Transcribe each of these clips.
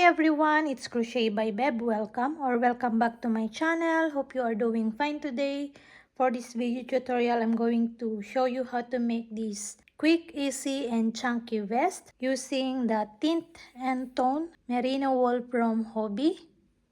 everyone, it's Crochet by Beb. Welcome back to my channel. Hope you are doing fine today. For this video tutorial, I'm going to show you how to make this quick, easy, and chunky vest using the tint and tone merino wool from Hobby.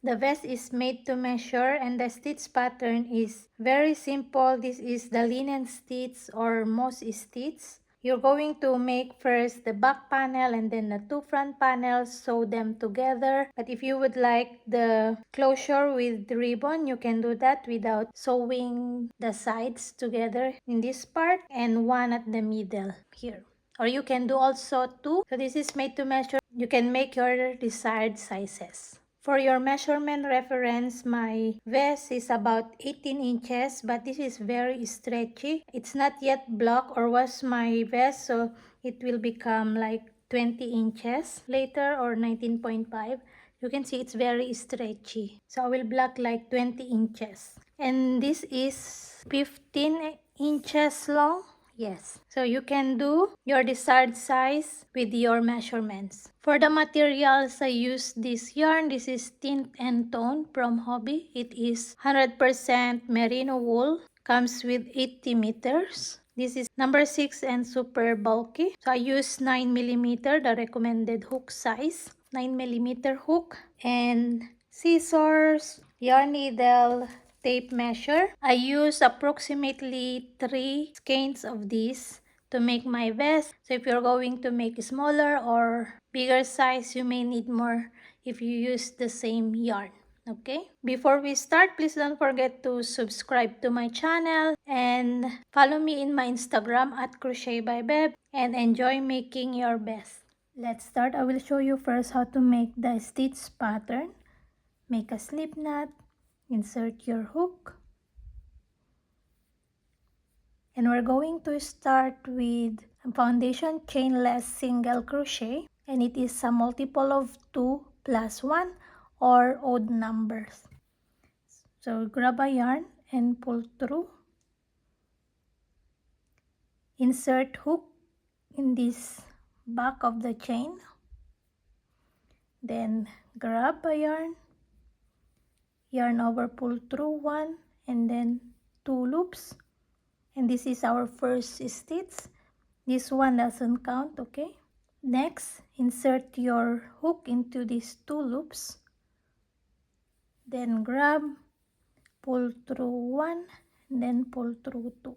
The vest is made to measure and the stitch pattern is very simple. This is the linen stitch or moss stitch. You're going to make first the back panel and then the two front panels, sew them together. But if you would like the closure with the ribbon, you can do that without sewing the sides together in this part and one at the middle here. Or you can do also two. So this is made to measure. You can make your desired sizes. For your measurement reference, my vest is about 18 inches, but this is very stretchy. It's not yet block or wash my vest, so it will become like 20 inches later or 19.5. You can see it's very stretchy. So I will block like 20 inches. And this is 15 inches long. Yes, so you can do your desired size with your measurements. For the materials, I use this yarn. This is Tint and Tone from Hobby. It is 100% merino wool. Comes with 80 meters. This is number 6 and super bulky. So I use 9mm, the recommended hook size. 9mm hook and scissors, yarn needle, tape measure. I use approximately 3 skeins of this to make my vest. So if you're going to make smaller or bigger size, you may need more if you use the same yarn. Okay, before we start, please don't forget to subscribe to my channel and follow me in my Instagram at Crochet by Beb and enjoy making your vest. Let's start. I will show you first how to make the stitch pattern. Make a slip knot, insert your hook, and we're going to start with a foundation chainless single crochet, and it is a multiple of 2 plus 1 or odd numbers. So grab a yarn and pull through, insert hook in this back of the chain, then grab a yarn over, pull through 1 and then 2 loops, and this is our first stitch. This one doesn't count, okay? Next, insert your hook into these 2 loops, then grab, pull through 1 and then pull through 2.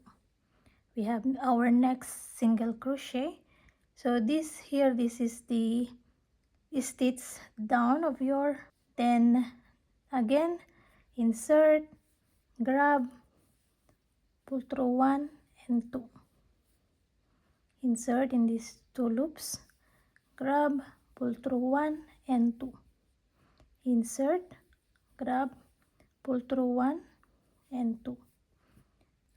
We have our next single crochet. So this is the stitch down of your, then again insert, grab, pull through 1 and 2, insert in these 2 loops, grab, pull through 1 and 2, insert, grab, pull through 1 and 2.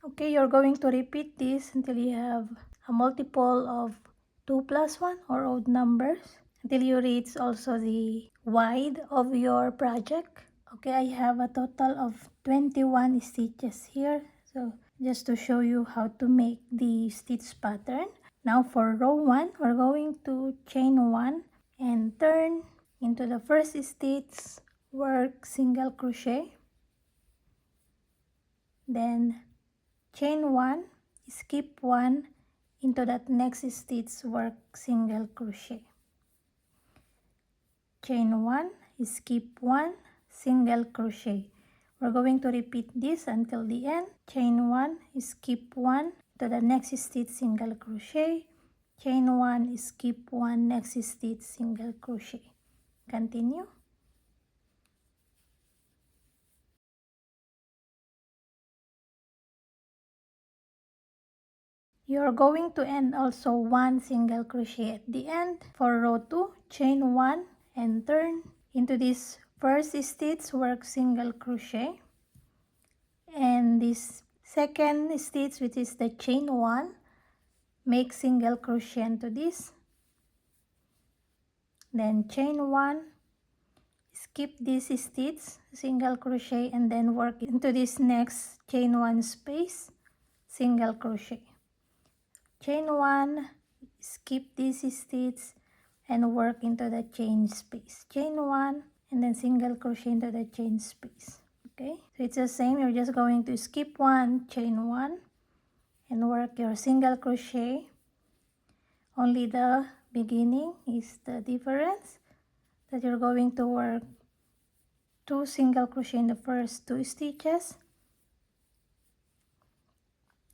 Okay, you're going to repeat this until you have a multiple of 2 plus 1 or odd numbers, until you reach also the wide of your project. Okay, I have a total of 21 stitches here, so just to show you how to make the stitch pattern. Now for row 1, we're going to chain 1 and turn into the first stitch, work single crochet, then chain 1, skip 1 into that next stitch, work single crochet, chain 1, skip 1, single crochet. We're going to repeat this until the end. Chain 1, skip 1 to the next stitch, single crochet, chain 1, skip 1, next stitch, single crochet. Continue. You're going to end also 1 single crochet at the end. For row 2, chain 1 and turn into this first stitch, work single crochet, and this second stitch, which is the chain 1, make single crochet into this, then chain 1, skip this stitch, single crochet, and then work into this next chain 1 space, single crochet, chain 1, skip this stitch, and work into the chain space. Chain 1 and then single crochet into the chain space. Okay, so it's the same. You're just going to skip 1, chain 1 and work your single crochet. Only the beginning is the difference, that you're going to work 2 single crochet in the first 2 stitches,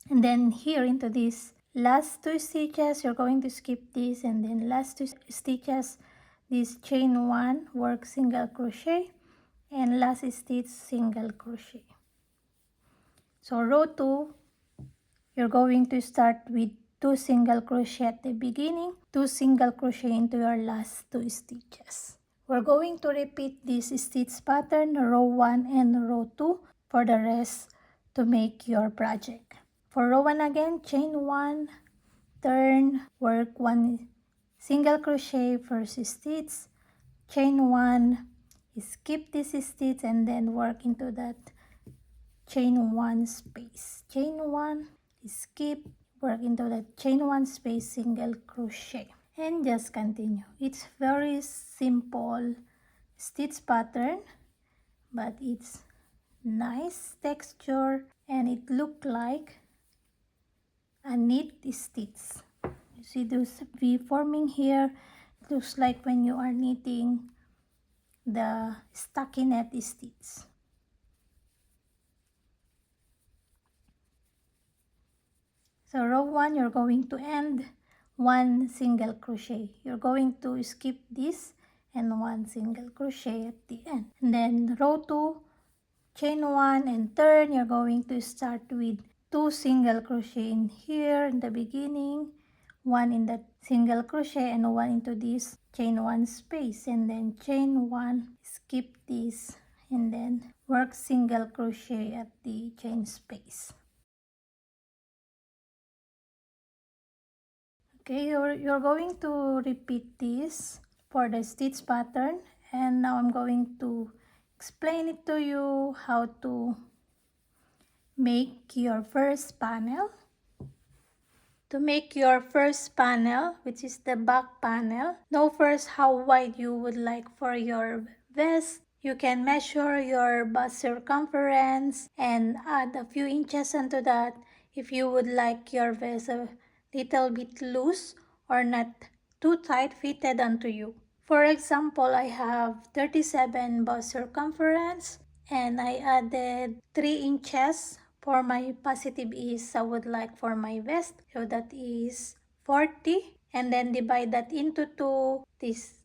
and then here into this last 2 stitches you're going to skip this, and then last 2 stitches this chain 1, work single crochet, and last stitch single crochet. So row 2 you're going to start with 2 single crochet at the beginning, 2 single crochet into your last 2 stitches. We're going to repeat this stitch pattern row 1 and row 2 for the rest to make your project. For row 1 again, chain 1, turn, work 1 single crochet first stitch, chain 1, skip this stitch and then work into that chain 1 space. Chain 1, skip, work into that chain 1 space, single crochet, and just continue. It's very simple stitch pattern, but it's nice texture and it look like a knit stitch. You see those V forming here? It looks like when you are knitting the stockinette stitch. So row 1 you're going to end 1 single crochet. You're going to skip this and 1 single crochet at the end. And then row 2, chain 1 and turn, you're going to start with 2 single crochet in here in the beginning, 1 in the single crochet and 1 into this chain 1 space, and then chain 1, skip this and then work single crochet at the chain space. Okay, you're going to repeat this for the stitch pattern, and now I'm going to explain it to you how to make your first panel. To make your first panel, which is the back panel, know first how wide you would like for your vest. You can measure your bust circumference and add a few inches onto that if you would like your vest a little bit loose or not too tight fitted onto you. For example, I have 37 bust circumference and I added 3 inches for my positive ease I would like for my vest. So that is 40, and then divide that into 2,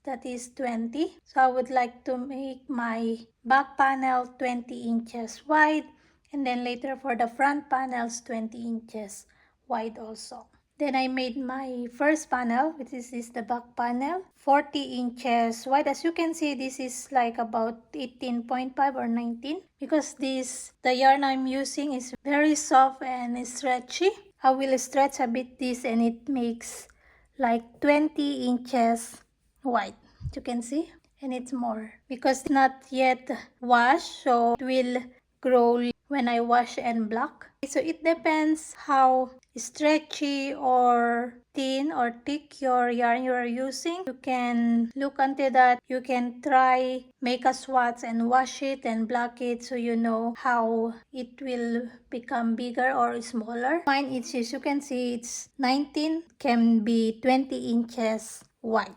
that is 20. So I would like to make my back panel 20 inches wide, and then later for the front panels 20 inches wide also. Then I made my first panel, which is the back panel, 40 inches wide. As you can see, this is like about 18.5 or 19 because the yarn I'm using is very soft and stretchy. I will stretch a bit this and it makes like 20 inches wide. You can see, and it's more because it's not yet washed, so it will grow when I wash and block. So it depends how stretchy or thin or thick your yarn you are using. You can look into that. You can try make a swatch and wash it and block it so you know how it will become bigger or smaller. Mine is, as you can see, it's 19, can be 20 inches wide.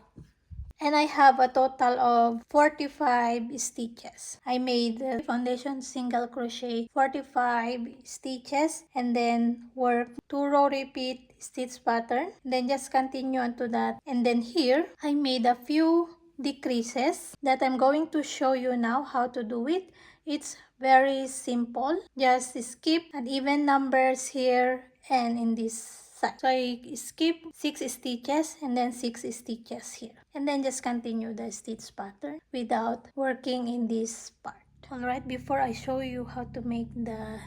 And I have a total of 45 stitches. I made the foundation single crochet 45 stitches and then work 2 row repeat stitch pattern, then just continue onto that. And then here I made a few decreases that I'm going to show you now how to do it. It's very simple. Just skip an even numbers here and in this side. So I skip 6 stitches and then 6 stitches here. And then just continue the stitch pattern without working in this part. Alright, before I show you how to make the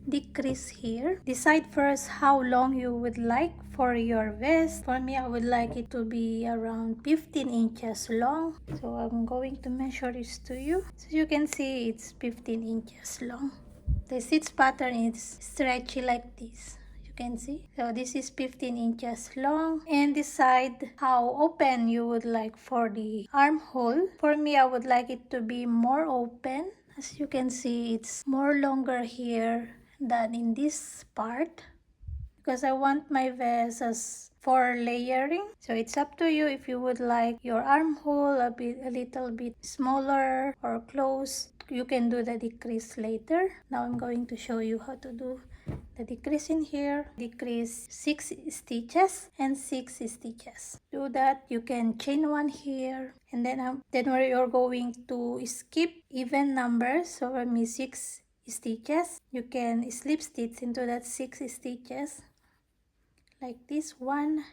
decrease here, decide first how long you would like for your vest. For me, I would like it to be around 15 inches long. So I'm going to measure this to you. So you can see it's 15 inches long. The stitch pattern is stretchy like this. You can see. So this is 15 inches long, and decide how open you would like for the armhole. For me, I would like it to be more open. As you can see, it's more longer here than in this part, because I want my vest as for layering. So it's up to you if you would like your armhole a little bit smaller or close. You can do the decrease later. Now I'm going to show you how to do the decrease in here. Decrease 6 stitches and 6 stitches. Do that. You can chain one here, and then where you're going to skip even numbers. So for me 6 stitches, you can slip stitch into that 6 stitches like this. 1,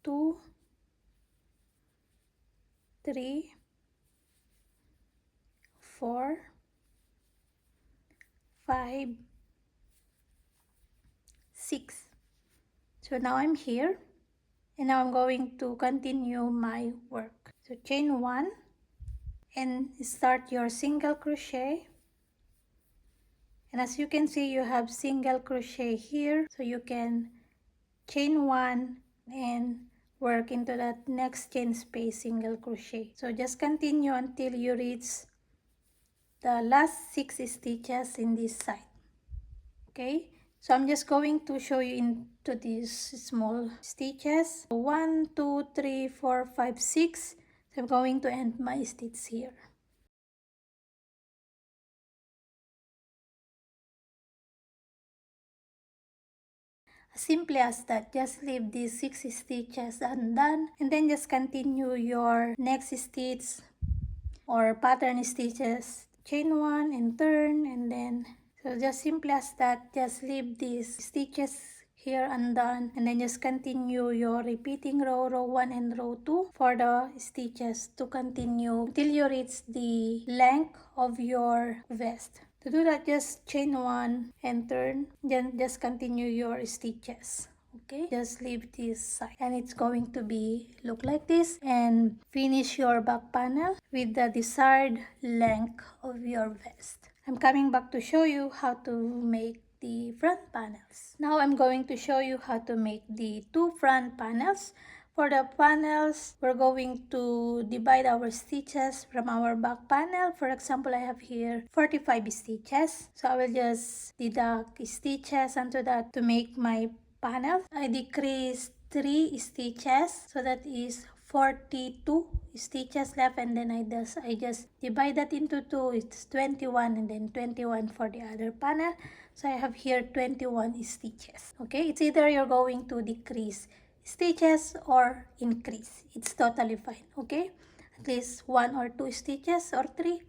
2, 3, 4, 5, 6. So now I'm here, and now I'm going to continue my work. So chain 1 and start your single crochet. And as you can see, you have single crochet here, so you can chain 1 and work into that next chain space single crochet. So just continue until you reach the last 6 stitches in this side. Okay, so I'm just going to show you into these small stitches. 1, 2, 3, 4, 5, 6. So I'm going to end my stitch here. Simply as that, just leave these 6 stitches undone, and then just continue your next stitch or pattern stitches. Chain 1 and turn, and then so just simply as that, just leave these stitches here undone, and then just continue your repeating row 1 and row 2 for the stitches to continue until you reach the length of your vest. To do that, just chain 1 and turn, then just continue your stitches. Okay, just leave this side, and it's going to be look like this, and finish your back panel with the desired length of your vest. I'm coming back to show you how to make the front panels. Now I'm going to show you how to make the 2 front panels. For the panels, we're going to divide our stitches from our back panel. For example, I have here 45 stitches. So I will just deduct stitches onto that to make my panel. I decrease 3 stitches, so that is 42 stitches left, and then I just divide that into 2. It's 21, and then 21 for the other panel. So I have here 21 stitches. Okay, it's either you're going to decrease stitches or increase. It's totally fine. Okay, at least 1 or 2 stitches or 3,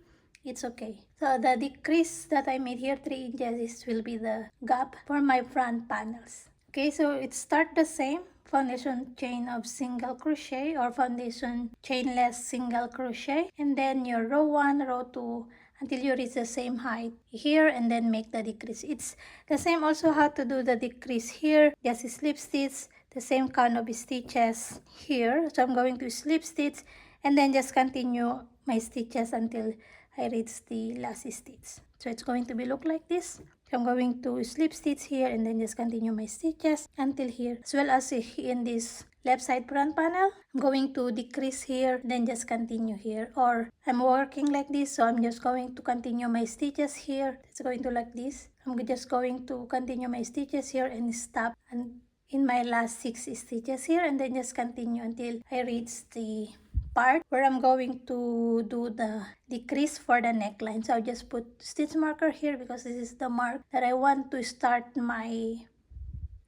it's okay. So the decrease that I made here, 3 inches, will be the gap for my front panels. Okay, so it start the same foundation chain of single crochet or foundation chainless single crochet, and then your row 1, row 2 until you reach the same height here, and then make the decrease. It's the same also how to do the decrease here. Just slip stitch the same kind of stitches here. So I'm going to slip stitch and then just continue my stitches until I reach the last stitch. So it's going to be look like this. So I'm going to slip stitch here and then just continue my stitches until here, as well as in this left side front panel. I'm going to decrease here, then just continue here, or I'm working like this, so I'm just going to continue my stitches here. It's going to like this. I'm just going to continue my stitches here and stop and in my last 6 stitches here, and then just continue until I reach the part where I'm going to do the decrease for the neckline. So I'll just put stitch marker here because this is the mark that I want to start my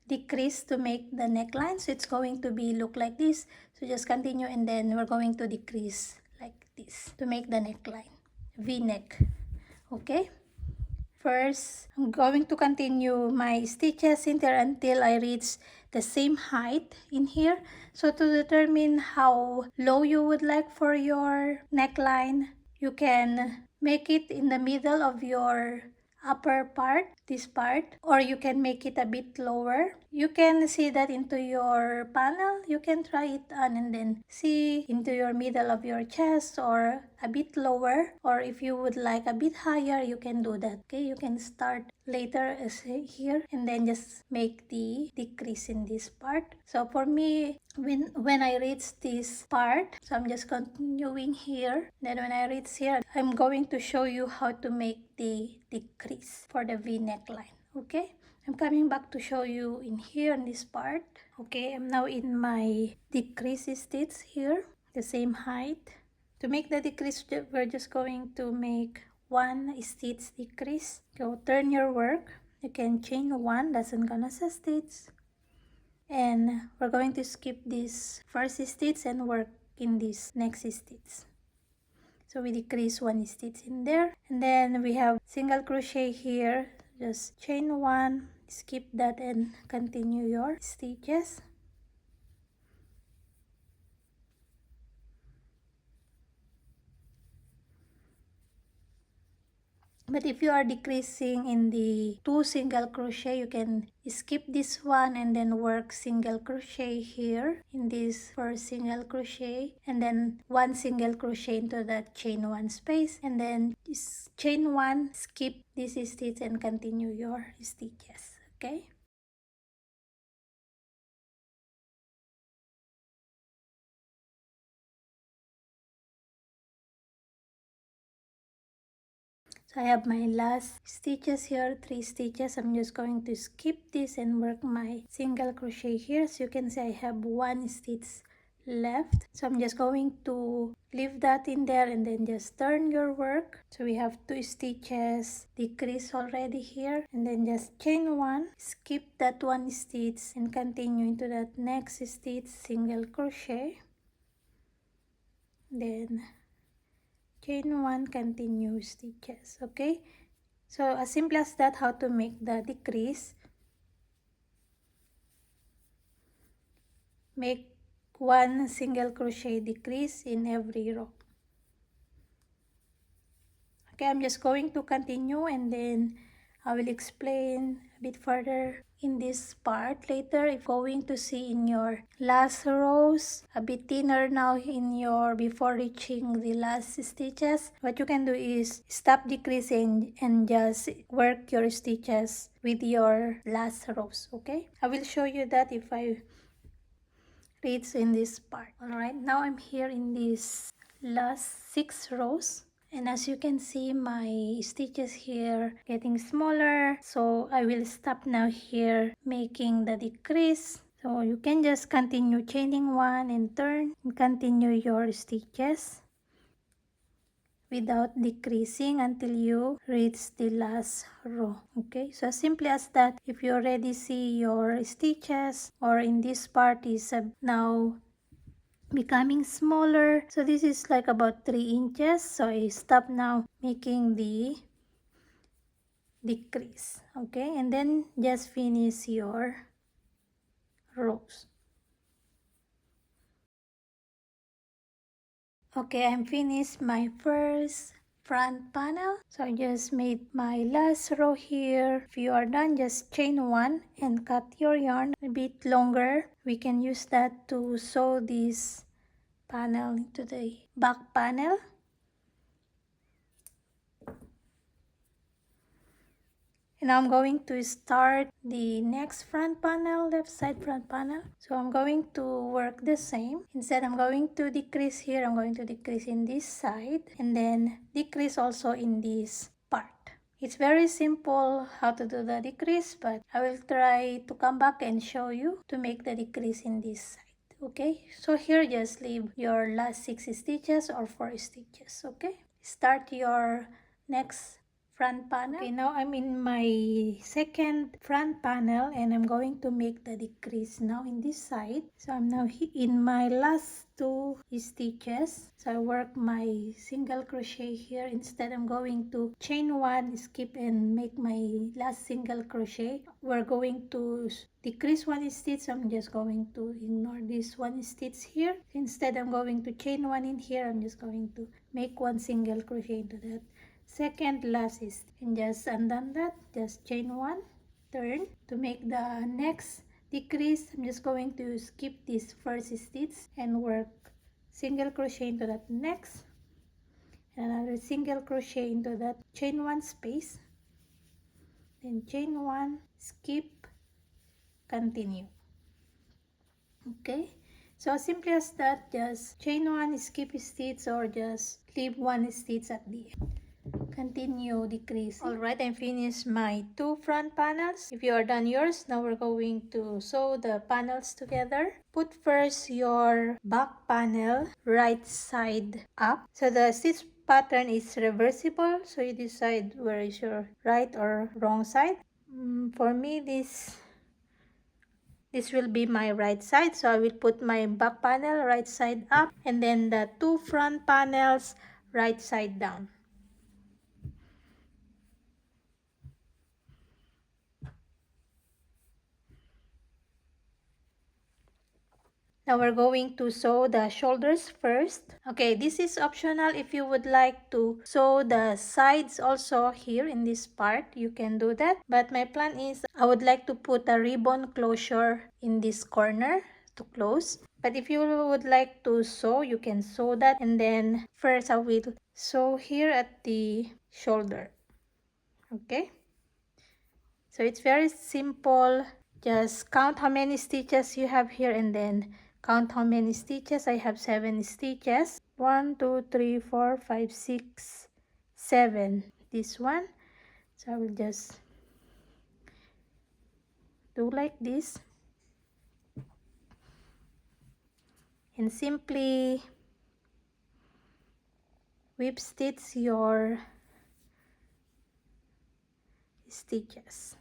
decrease to make the neckline. So it's going to be look like this. So just continue, and then we're going to decrease like this to make the neckline, V-neck. Okay, first I'm going to continue my stitches in there until I reach the same height in here. So to determine how low you would like for your neckline, you can make it in the middle of your upper part, this part, or you can make it a bit lower. you can see that into your panel. You can try it on and then see into your middle of your chest or a bit lower, or if you would like a bit higher, you can do that. Okay, you can start later as here and then just make the decrease in this part. So for me, when I reach this part, so I'm just continuing here. Then when I reach here, I'm going to show you how to make the decrease for the V neckline. Okay, I'm coming back to show you in here in this part. Okay, I'm now in my decrease stitch here, the same height. To make the decrease, we're just going to make one stitch decrease. Go turn your work. You can chain one, doesn't gonna sa stitch. And we're going to skip this first stitch and work in this next stitch. So we decrease one stitch in there, and then we have single crochet here. Just chain one, skip that and continue your stitches. But if you are decreasing in the 2 single crochet, you can skip this one and then work single crochet here in this first single crochet, and then 1 single crochet into that chain 1 space, and then chain 1, skip this stitch and continue your stitches. Okay. So I have my last stitches here, 3 stitches. I'm just going to skip this and work my single crochet here. So you can see I have 1 stitch left. So I'm just going to leave that in there and then just turn your work. So we have 2 stitches decrease already here, and then just chain 1, skip that 1 stitch and continue into that next stitch, single crochet, then chain 1, continue stitches. Okay, so as simple as that, how to make the decrease. Make 1 single crochet decrease in every row. Okay, I'm just going to continue and then I will explain a bit further in this part later. If going to see in your last rows a bit thinner now in your before reaching the last stitches, what you can do is stop decreasing and just work your stitches with your last rows. Okay, I will show you that if I reach in this part. All right, now I'm here in this last 6 rows. And as you can see, my stitches here getting smaller, so I will stop now here making the decrease. So you can just continue chaining 1 and turn and continue your stitches without decreasing until you reach the last row. Okay, so as simply as that. If you already see your stitches or in this part is now becoming smaller, so this is like about 3 inches, so I stop now making the decrease. Okay, and then just finish your rows. Okay, I'm finished my first front panel, so I just made my last row here. If you are done, just chain 1 and cut your yarn a bit longer. We can use that to sew this panel into the back panel. And now I'm going to start the next front panel, left side front panel. So I'm going to work the same. Instead, I'm going to decrease here. I'm going to decrease in this side and then decrease also in this part. It's very simple how to do the decrease, but I will try to come back and show you to make the decrease in this side. Okay, so here just leave your last 6 stitches or 4 stitches. Okay, start your next front panel. Okay, now I'm in my second front panel and I'm going to make the decrease now in this side. So I'm now in my last 2 stitches. So I work my single crochet here. Instead, I'm going to chain 1, skip and make my last single crochet. We're going to decrease 1 stitch. So I'm just going to ignore this 1 stitch here. Instead, I'm going to chain 1 in here. I'm just going to make 1 single crochet into that second last stitch and just undone that, just chain 1, turn to make the next decrease, I'm just going to skip this first stitch and work single crochet into that next, and another single crochet into that chain 1 space, then chain 1, skip, continue. Okay, so as simply as that, just chain 1, skip stitch, or just leave 1 stitch at the end. Continue decreasing. Alright, I finished my 2 front panels. If you are done yours, now we're going to sew the panels together. Put first your back panel right side up. So the stitch pattern is reversible, so you decide where is your right or wrong side. For me, this will be my right side, so I will put my back panel right side up, and then the 2 front panels right side down. Now we're going to sew the shoulders first. Okay, this is optional. If you would like to sew the sides also here in this part, you can do that. But my plan is I would like to put a ribbon closure in this corner to close. But if you would like to sew, you can sew that. And then first I will sew here at the shoulder. Okay, so it's very simple. Just count how many stitches you have here and then count how many stitches. I have 7 stitches. 1, 2, 3, 4, 5, 6, 7. This one. So I will just do like this. And simply whip stitch your stitches.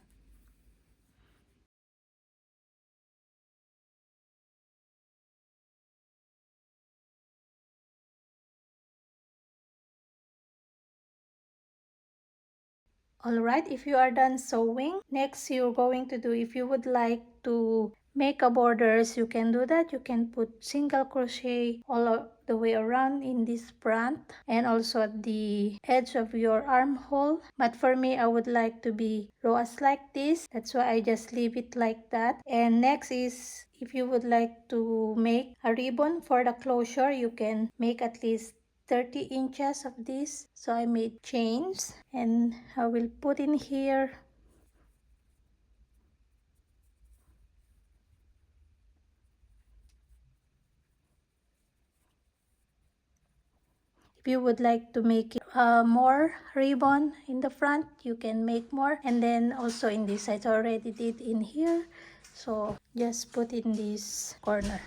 Alright, if you are done sewing, next you're going to do, if you would like to make a borders, you can do that. You can put single crochet all the way around in this front and also at the edge of your armhole. But for me, I would like to be rows like this. That's why I just leave it like that. And next is, if you would like to make a ribbon for the closure, you can make at least 30 inches of this. So I made chains and I will put in here. If you would like to make it, more ribbon in the front, you can make more. And then also in this side, I already did in here, so just put in this corner.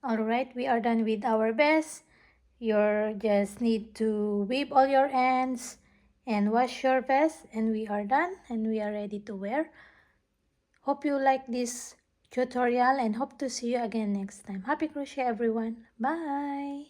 Alright, we are done with our vest. You just need to weave all your ends and wash your vest, and we are done and we are ready to wear. Hope you like this tutorial and hope to see you again next time. Happy crochet everyone. Bye.